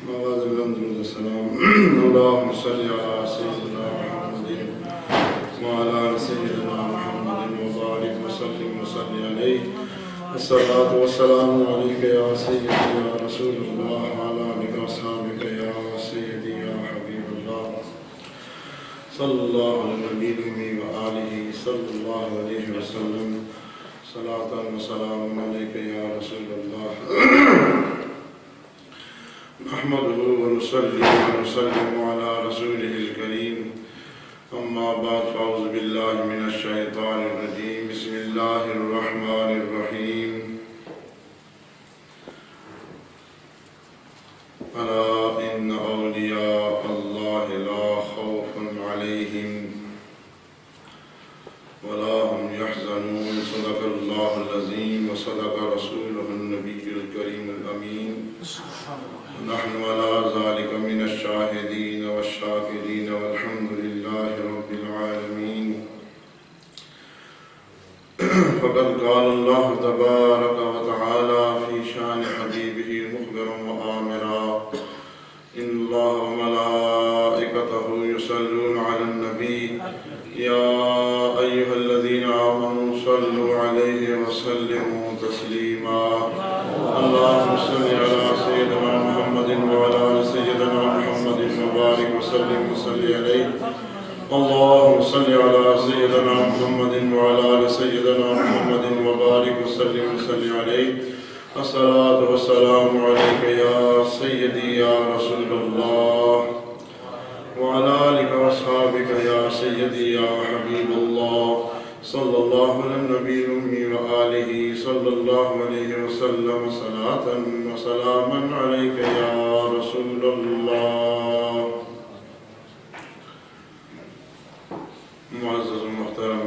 مواد الحمد والسلام اللهم صل على سيدنا محمد وعلى آل سيدنا محمد وبارك وسلم وصل عليه الصلاة والسلام عليك يا سيدي يا رسول الله وعلى آلك وأصحابك يا سيدي يا حبيب الله صلى الله على النبي الأمي وآله صلى الله عليه وسلم صلاة وسلام عليك يا رسول الله نحمده ونصلي ونسلم على رسوله الكريم أما بعد فأعوذ بالله من الشيطان الرجيم بسم الله الرحمن الرحيم ألا إن أولياء الله لا خوف عليهم ولا هم يحزنون صدق الله العظيم وصدق رسوله النبي الكريم الأمين ونحن على ذلك من الشاهدين والشاكرين والحمد لله رب العالمين فقد قال الله تبارك وتعالى في شان حبيبه مخبرا وآمرا إن الله وملائكته يصلون على النبي يا أيها الذين آمنوا صلوا عليه وسلموا تسليما اللهم صل على سيدنا محمد وعلى آل سيدنا محمد وبارك وسلم وصل عليه اللهم صل على سيدنا محمد وعلى آل سيدنا محمد وبارك وسلم وصل عليه الصلاة والسلام عليك يا سيدي يا رسول الله وعلى آلك وأصحابك يا سيدي يا حبيب الله صلى الله على النبي الأمي وآله صلى الله عليه وسلم صلاة وسلاما عليك يا رسول الله معزز و محترم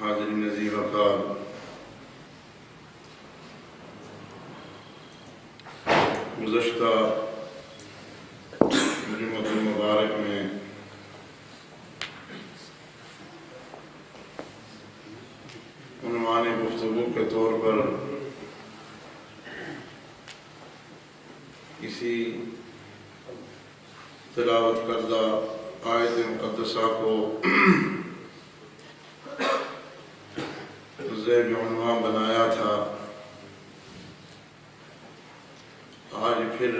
حاضرین عزیز وقار گزشتہ جمعۃ المبارک میں عنوان گفتگو کے طور پر کسی تلاوت کردہ آیت مقدسہ کو ذیل عنوان بنایا تھا. آج پھر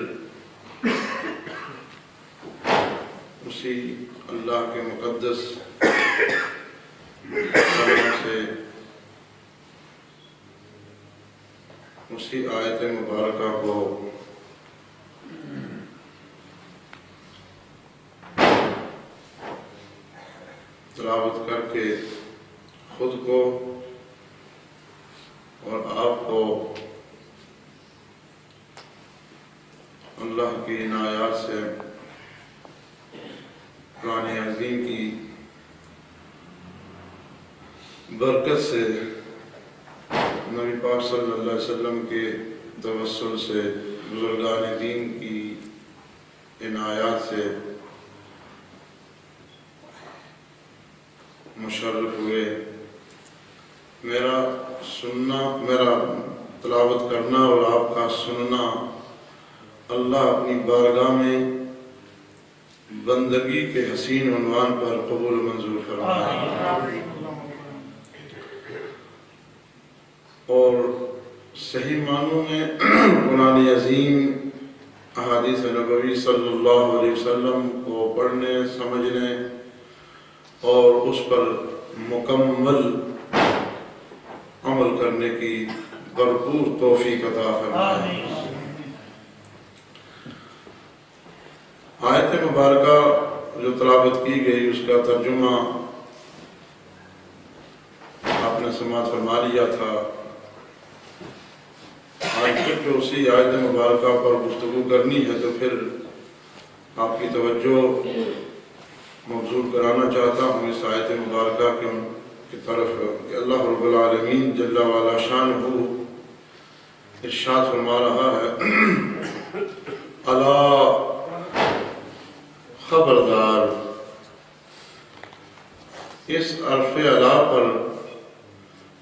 اسی اللہ کے مقدس کلام سے اسی آیت مبارکہ کو تلاوت کر کے خود کو اور آپ کو اللہ کی عنایات سے قرآن عظیم کی برکت سے نبی پاک صلی اللہ علیہ وسلم کے توسل سے بزرگان دین کی عنایات سے مشرف ہوئے. میرا تلاوت کرنا اور آپ کا سننا اللہ اپنی بارگاہ میں بندگی کے حسین عنوان پر قبول منظور فرمائے اور صحیح معنوں میں قرآن عظیم احادیث نبوی صلی اللہ علیہ وسلم کو پڑھنے سمجھنے اور اس پر مکمل عمل کرنے کی بھرپور توفیق عطا فرمائے. آیت مبارکہ جو تلاوت کی گئی اس کا ترجمہ آپ نے سماعت فرما لیا تھا. آج پھر جو اسی آیت مبارکہ پر گفتگو کرنی ہے تو پھر آپ کی توجہ مبذول کرانا چاہتا ہوں اس آیت مبارکہ کی طرف کہ اللہ رب العالمین جل وعلا شانہ ارشاد فرما رہا ہے الا خبردار. اس حرف الا پر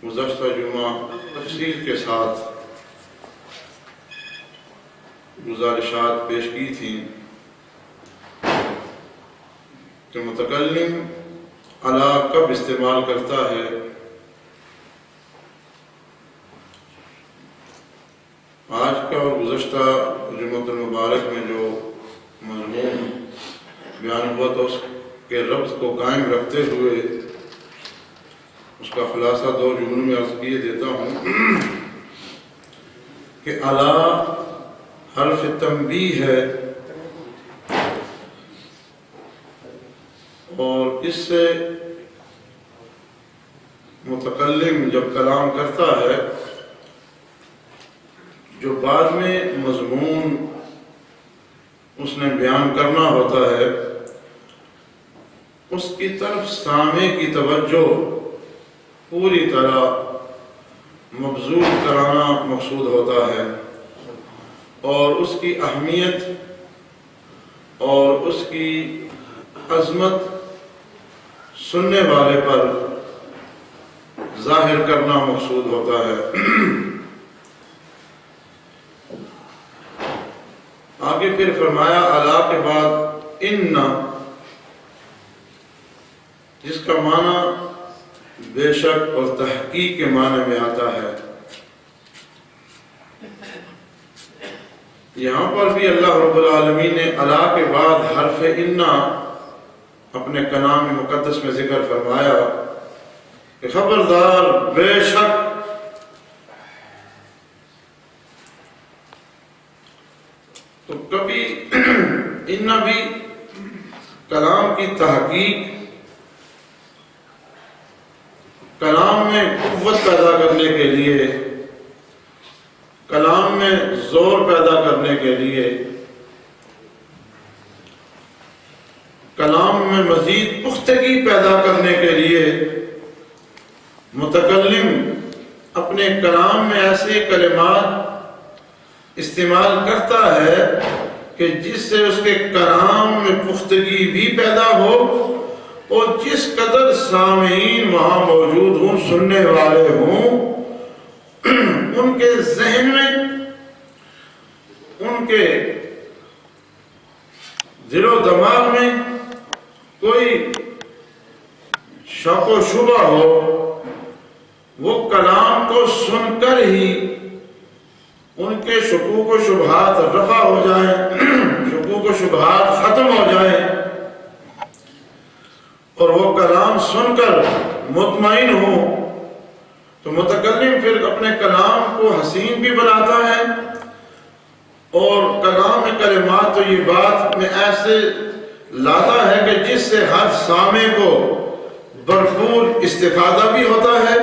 گزشتہ جمعہ تفصیل کے ساتھ گزارشات پیش کی تھیں کہ متکلم الا کب استعمال کرتا ہے. آج کا اور گزشتہ جمعۃ المبارک میں جو مضمون بیان ہوا تھا اس کے ربط کو قائم رکھتے ہوئے اس کا خلاصہ 2 جملوں میں عرض کیے دیتا ہوں کہ الا حرف تنبیہ ہے، اور اس سے متکلم جب کلام کرتا ہے جو بعد میں مضمون اس نے بیان کرنا ہوتا ہے اس کی طرف سامع کی توجہ پوری طرح مبذول کرانا مقصود ہوتا ہے، اور اس کی اہمیت اور اس کی عظمت سننے والے پر ظاہر کرنا مقصود ہوتا ہے. آگے پھر فرمایا الا کے بعد ان، جس کا معنی بے شک اور تحقیق کے معنی میں آتا ہے. یہاں پر بھی اللہ رب العالمین نے الا کے بعد حرف ان اپنے کلام مقدس میں ذکر فرمایا کہ خبردار، بے شک. تو کبھی ان بھی کلام کی تحقیق، کلام میں قوت پیدا کرنے کے لیے، کلام میں زور پیدا کرنے کے لیے، کلام میں مزید پختگی پیدا کرنے کے لیے متکلم اپنے کلام میں ایسے کلمات استعمال کرتا ہے کہ جس سے اس کے کلام میں پختگی بھی پیدا ہو، اور جس قدر سامعین وہاں موجود ہوں، سننے والے ہوں، ان کے ذہن میں، ان کے دل و دماغ میں کوئی شک و شبہ ہو، وہ کلام کو سن کر ہی ان کے شکوک و شبہات رفع ہو جائیں، شکوک و شبہات ختم ہو جائیں، اور وہ کلام سن کر مطمئن ہو. تو متکلم پھر اپنے کلام کو حسین بھی بناتا ہے، اور کلام میں کلمات تو یہ بات میں ایسے لاتا ہے کہ جس سے ہر سامع کو بھرپور استفادہ بھی ہوتا ہے،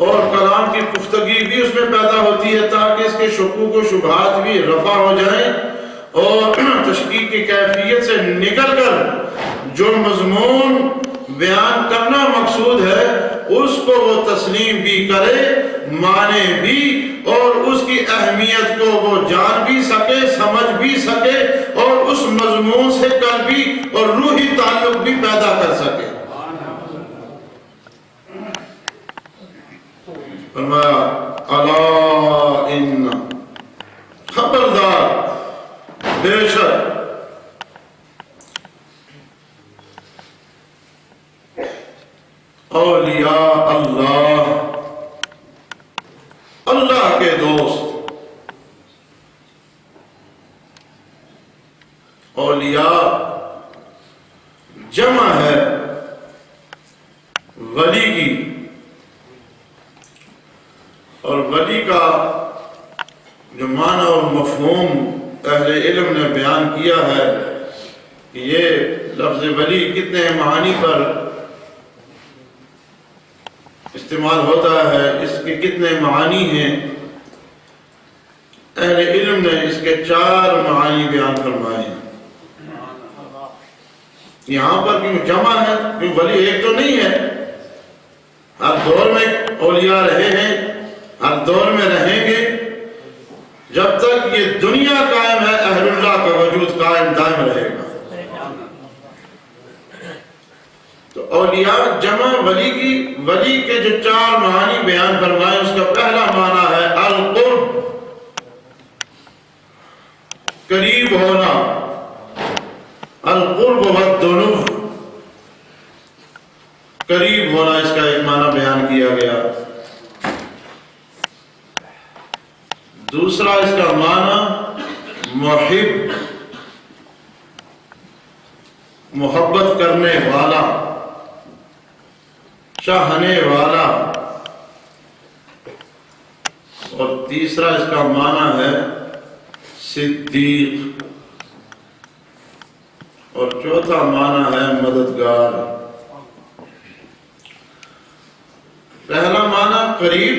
اور کلام کی پختگی بھی اس میں پیدا ہوتی ہے، تاکہ اس کے شکوک و شبہات بھی رفع ہو جائیں، اور تشکیک کی کیفیت سے نکل کر جو مضمون بیان کرنا مقصود ہے اس کو وہ تسلیم بھی کرے، مانے بھی، اور اس کی اہمیت کو وہ جان بھی سکے، سمجھ بھی سکے، اور اس مضمون سے قلبی اور روحی تعلق بھی پیدا کر سکے. فرمایا الا ان، خبردار، بے شک اولیاء اللہ، اللہ کے دوست. اولیاء جمع ہے ولی کی، اور ولی کا جو معنی اور مفہوم اہل علم نے بیان کیا ہے کہ یہ لفظ ولی کتنے معانی پر استعمال ہوتا ہے، اس کے کتنے معانی ہیں. اہل علم نے اس کے 4 معانی بیان فرمائے ہیں. یہاں پر کیوں جمع ہے؟ کیوں ولی ایک تو نہیں ہے، ہر دور میں اولیاء رہے ہیں، ہر دور میں رہیں گے. جب تک یہ دنیا قائم ہے اہل اللہ کا وجود قائم دائم رہے گا. تو اولیاء جمع ولی کی، ولی کے جو 4 معانی بیان فرمائے، اس کا پہلا معنی ہے القرب. قریب ہونا، القرب والدنو، قریب ہونا، اس کا ایک معنی بیان کیا گیا۔ دوسرا اس کا معنی محب، محبت کرنے والا، چاہنے والا، اور تیسرا اس کا معنی ہے صدیق، اور چوتھا معنی ہے مددگار۔ پہلا معنی قریب،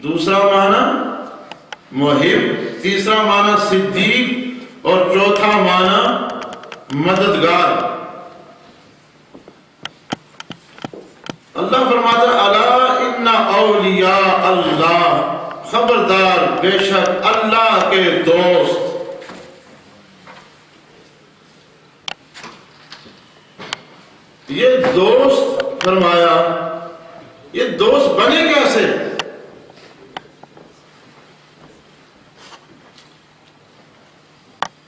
دوسرا معنی محب، تیسرا معنی صدیق، اور چوتھا معنی مددگار۔ اللہ فرماتا ہے الا ان اولیاء اللہ، خبردار بے شک اللہ کے دوست۔ یہ دوست فرمایا، یہ دوست بنے کیسے؟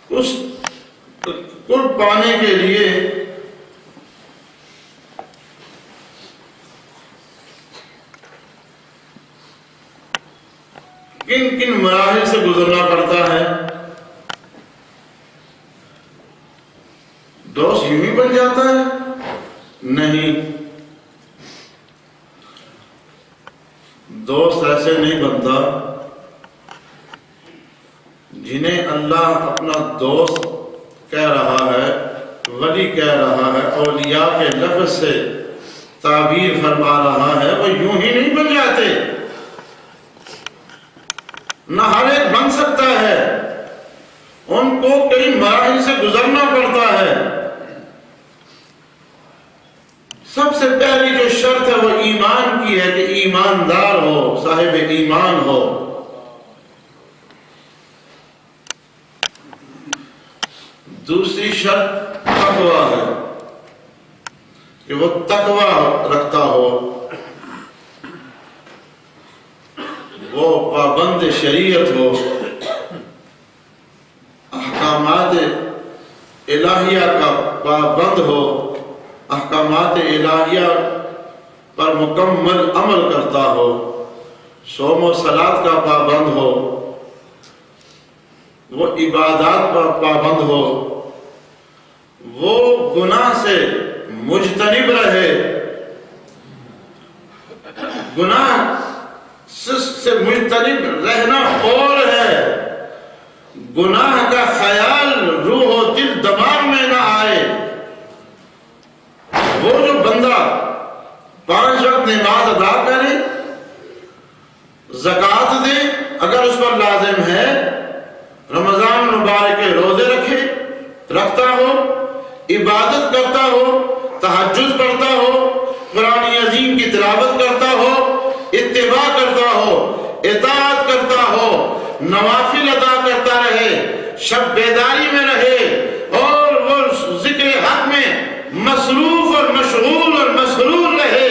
اس قرب پانے کے لیے کن کن مراحل سے گزرنا پڑتا ہے؟ دوست یوں ہی بن جاتا ہے؟ نہیں، دوست ایسے نہیں بنتا۔ جنہیں اللہ اپنا دوست کہہ رہا ہے، ولی کہہ رہا ہے، اولیاء کے لفظ سے تعبیر فرما رہا ہے، وہ یوں ہی نہیں بن جاتے۔ نہ ہر ایک بن سکتا ہے، ان کو کئی مراحل سے گزرنا پڑتا ہے۔ سب سے پہلی جو شرط ہے وہ ایمان کی ہے کہ ایماندار ہو، صاحب ایمان ہو۔ دوسری شرط تقویٰ ہے کہ وہ تقویٰ رکھتا ہو، وہ پابند شریعت ہو، احکامات الہیہ کا پابند ہو، احکامات الہیہ پر مکمل عمل کرتا ہو، صوم و صلاۃ کا پابند ہو، وہ عبادات پر پابند ہو، وہ گناہ سے مجتنب رہے، گناہ سے مجتنب رہنا اور ہے، گناہ کا خیال روح و دل دماغ میں نہ آئے۔ وہ جو بندہ 5 وقت نماز ادا کرے، زکوٰۃ دے اگر اس پر لازم ہے، رمضان مبارک کے روزے رکھتا ہو، عبادت کرتا ہو، تہجد پڑھتا ہو، قرآن عظیم کی تلاوت کرتا ہو، اتباع کرتا ہو، اطاعت کرتا ہو، نوافل ادا کرتا رہے، شب بیداری میں رہے، اور وہ ذکر حق میں مصروف اور مشغول اور مسرور رہے،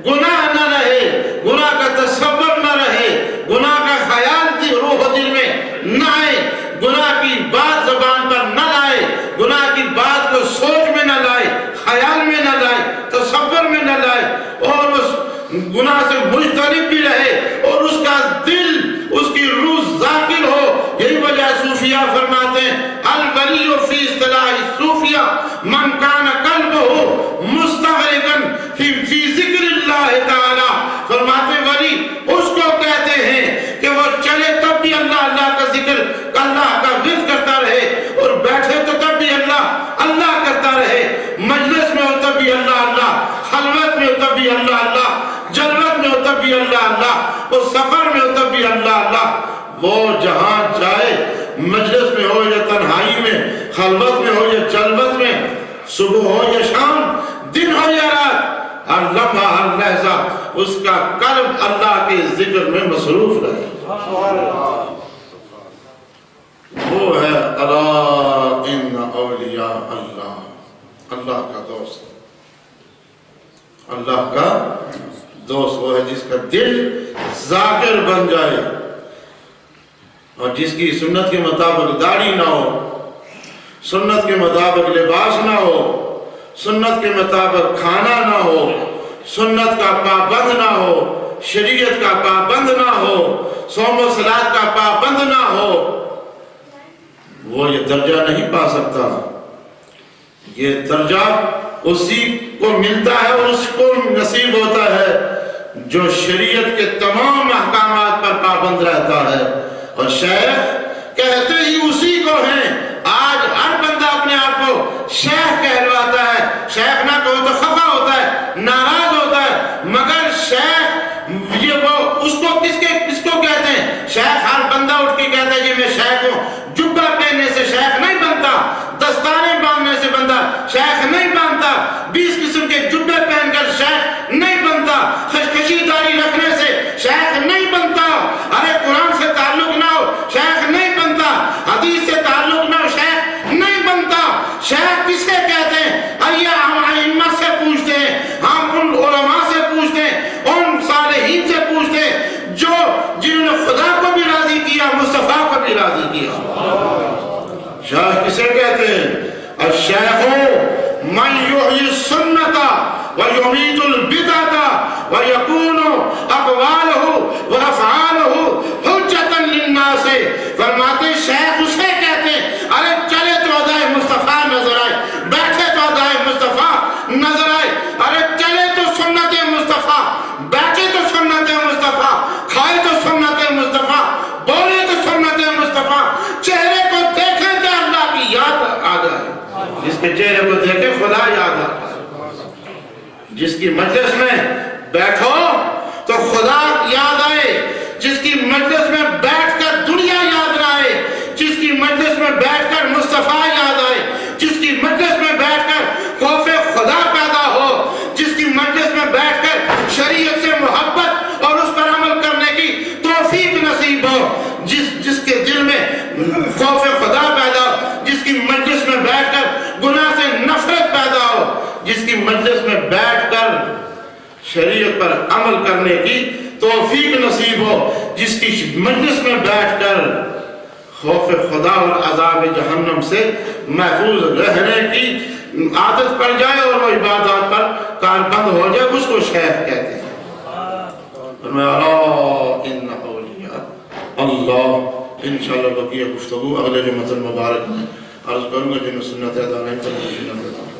گناہ نہ رہے، گناہ کا تصور نہ رہے، گناہ کا خیال روح و دل میں نہ آئے، گناہ کی بات زبان پر نہ لائے، گناہ کی بات کو سوچ میں نہ لائے، خیال میں نہ لائے، تصور میں نہ لائے، اور اس گناہ سے مجتنب بھی رہے، اور اس کا دل، اس کی روح ذاکر ہو۔ یہی وجہ صوفیہ فرماتے ہیں الولی فی اصطلاح صوفیہ من کان قلبہ مستغرقا فی ذکر اللہ تعالی۔ فرماتے ولی اس کو کہتے ہیں کہ وہ چلے تب بھی اللہ اللہ کا ذکر، اللہ کا ورد کرتا رہے، اور بیٹھے تو تب بھی اللہ اللہ کرتا رہے، مجلس میں ہو تب بھی اللہ اللہ، خلوت میں ہو تب بھی اللہ اللہ، جلوت میں ہو تب بھی اللہ اللہ، وہ سفر میں ہو تب بھی اللہ اللہ۔ وہ جہاں جائے، مجلس میں ہو یا تنہائی میں، خلوت میں ہو یا جلوت میں، صبح ہو یا شام، دن ہو یا رات، ہر لمحہ ہر لحظہ اس کا قلب اللہ کے ذکر میں مصروف رہے۔ وہ ہے الا ان اولیاء اللہ، اللہ کا دوست، اللہ کا دوست وہ ہے جس کا دل ذاکر بن جائے، اور جس کی سنت کے مطابق داڑھی نہ ہو، سنت کے مطابق لباس نہ ہو، سنت کے مطابق کھانا نہ ہو، سنت کا پابند نہ ہو، شریعت کا پابند نہ ہو، صوم و صلاۃ کا پابند نہ ہو، وہ یہ درجہ نہیں پا سکتا۔ یہ درجہ اسی کو ملتا ہے اور اس کو نصیب ہوتا ہے جو شریعت کے تمام احکامات پر پابند رہتا ہے۔ اور شیخ کہتے ہی اسی کو ہیں۔ آج ہر بندہ اپنے آپ کو شیخ کہلواتا ہے، شیخ نہ کہو تو خفا ہوتا ہے، ناراض ہوتا ہے، مگر شیخ یہ وہ اس کو کہتے ہیں؟ شیخ ہر بندہ اٹھ کے کہتا ہے جی میں شیخ ہوں۔ جبہ پہننے سے شیخ نہیں بنتا، دستانے باندھنے سے بندہ شیخ نہیں بنتا، 20 قسم کے جبے پہن کر شیخ نہیں بنتا، خشخشی داڑھی رکھنے سے شیخ نہیں بنتا، ارے قرآن سے تعلق نہ ہو شیخ نہیں بنتا، حدیث سے تعلق نہ ہو شیخ نہیں بنتا۔ شیخ کسے کہتے ہیں؟ آئیے ہم ائمہ سے پوچھتے ہیں، ہم ان علماء سے پوچھتے ہیں، ان صالحین سے پوچھتے ہیں جنہوں نے خدا کو بھی راضی کیا، مصطفیٰ کو بھی راضی کیا۔ شیخ کسے کہتے ہیں؟ الشیخ من یحیی السنۃ ویمیت البدعۃ ویکون اقوالہ وافعالہ حجۃ للناس۔ فرماتے شیخ اسے کہتے ہیں ارے چلے تو ادائے مصطفیٰ نظر آئے، بیٹھے تو ادائے مصطفیٰ نظر آئے، ارے چلے تو سنت مصطفیٰ، بیٹھے تو سنت مصطفیٰ، کھائے تو سنت مصطفیٰ، بولے تو سنت مصطفیٰ، چہرے کو دیکھیں تو اللہ کی یاد آ جائے۔ جس کے چہرے کو دیکھے خدا یاد آ جائے، جس کی مجلس میں بیٹھو تو خدا یاد آئے، جس کی مجلس میں بیٹھ کر دنیا یاد نہ آئے، جس کی مجلس میں بیٹھ کر مصطفیٰ یاد آئے، جس کی مجلس میں بیٹھ کر خوف خدا پیدا ہو، جس کی مجلس میں بیٹھ کر شریعت سے محبت اور اس پر عمل کرنے کی توفیق نصیب ہو، جس کے دل میں خوف خدا پیدا ہو، جس کی مجلس میں بیٹھ کر گناہ سے نفرت پیدا ہو، جس کی مجلس میں بیٹھ کر شریعت پر عمل کرنے کی توفیق نصیب ہو، جس کی مجلس میں بیٹھ کر خوف خدا اور عذاب جہنم سے محفوظ رہنے کی عادت پڑ جائے اور وہ عبادات پر کاربند ہو جائے، اس کو شیخ کہتے ہیں۔ ان اولیاء اللہ۔ انشاءاللہ بقیہ گفتگو اگلے جمعہ مبارک میں عرض کروں گا، جنہوں سنت ادا نہیں کریں۔